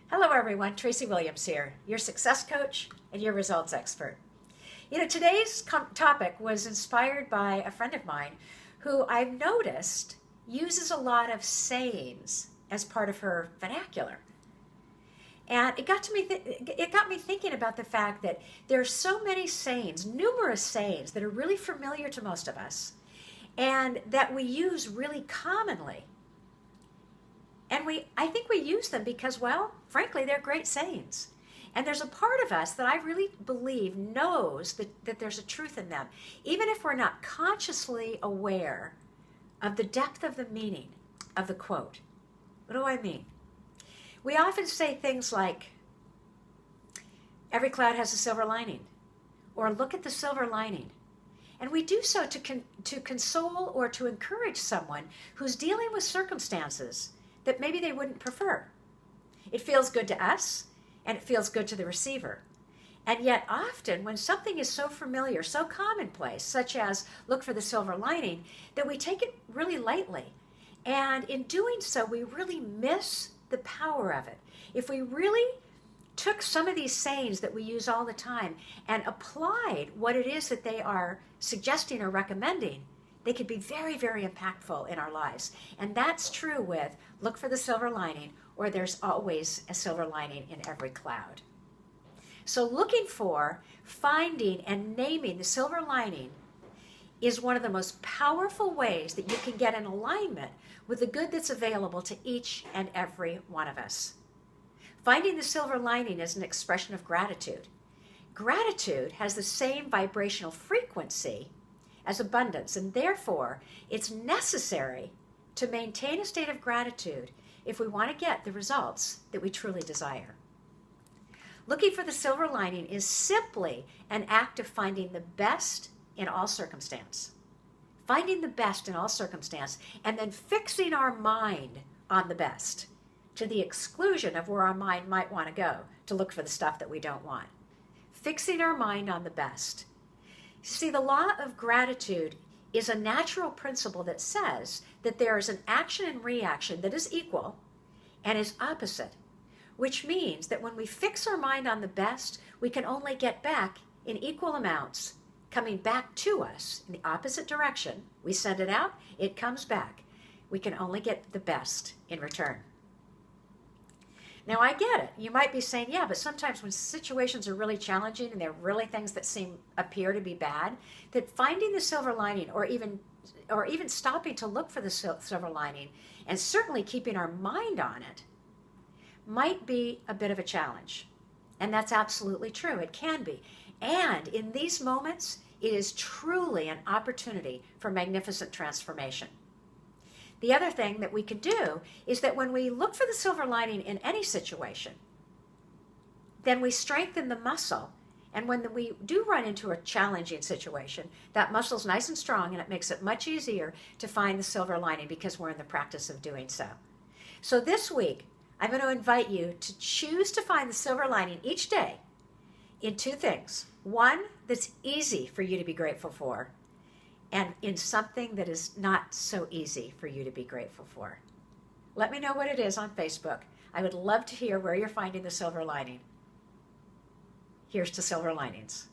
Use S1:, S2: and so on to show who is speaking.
S1: Hello everyone, Tracy Williams here, your success coach and your results expert. Today's topic was inspired by a friend of mine who I've noticed uses a lot of sayings as part of her vernacular. And it got me thinking about the fact that there are so many sayings, numerous sayings that are really familiar to most of us and that we use really commonly. And I think we use them because, well, frankly, they're great sayings. And there's a part of us that I really believe knows that there's a truth in them, even if we're not consciously aware of the depth of the meaning of the quote. What do I mean? We often say things like, every cloud has a silver lining, or look at the silver lining. And we do so to console or to encourage someone who's dealing with circumstances that maybe they wouldn't prefer. It feels good to us, and it feels good to the receiver. And yet often when something is so familiar, so commonplace, such as look for the silver lining, that we take it really lightly. And in doing so, we really miss the power of it. If we really took some of these sayings that we use all the time and applied what it is that they are suggesting or recommending, they could be very, very impactful in our lives. And that's true with look for the silver lining, or there's always a silver lining in every cloud. So looking for, finding, and naming the silver lining is one of the most powerful ways that you can get in alignment with the good that's available to each and every one of us. Finding the silver lining is an expression of gratitude. Gratitude has the same vibrational frequency as abundance, and therefore it's necessary to maintain a state of gratitude if we want to get the results that we truly desire. Looking for the silver lining is simply an act of finding the best in all circumstance. Finding the best in all circumstance and then fixing our mind on the best to the exclusion of where our mind might want to go to look for the stuff that we don't want. Fixing our mind on the best. See, the law of gratitude is a natural principle that says that there is an action and reaction that is equal and is opposite, which means that when we fix our mind on the best, we can only get back in equal amounts coming back to us in the opposite direction. We send it out, it comes back. We can only get the best in return. Now, I get it. You might be saying, yeah, but sometimes when situations are really challenging and they're really things that appear to be bad, that finding the silver lining or even stopping to look for the silver lining and certainly keeping our mind on it might be a bit of a challenge. And that's absolutely true. It can be. And in these moments, it is truly an opportunity for magnificent transformation. The other thing that we can do is that when we look for the silver lining in any situation, then we strengthen the muscle. And when we do run into a challenging situation, that muscle's nice and strong, and it makes it much easier to find the silver lining because we're in the practice of doing so. So this week, I'm going to invite you to choose to find the silver lining each day in two things. One that's easy for you to be grateful for, and in something that is not so easy for you to be grateful for. Let me know what it is on Facebook. I would love to hear where you're finding the silver lining. Here's to silver linings.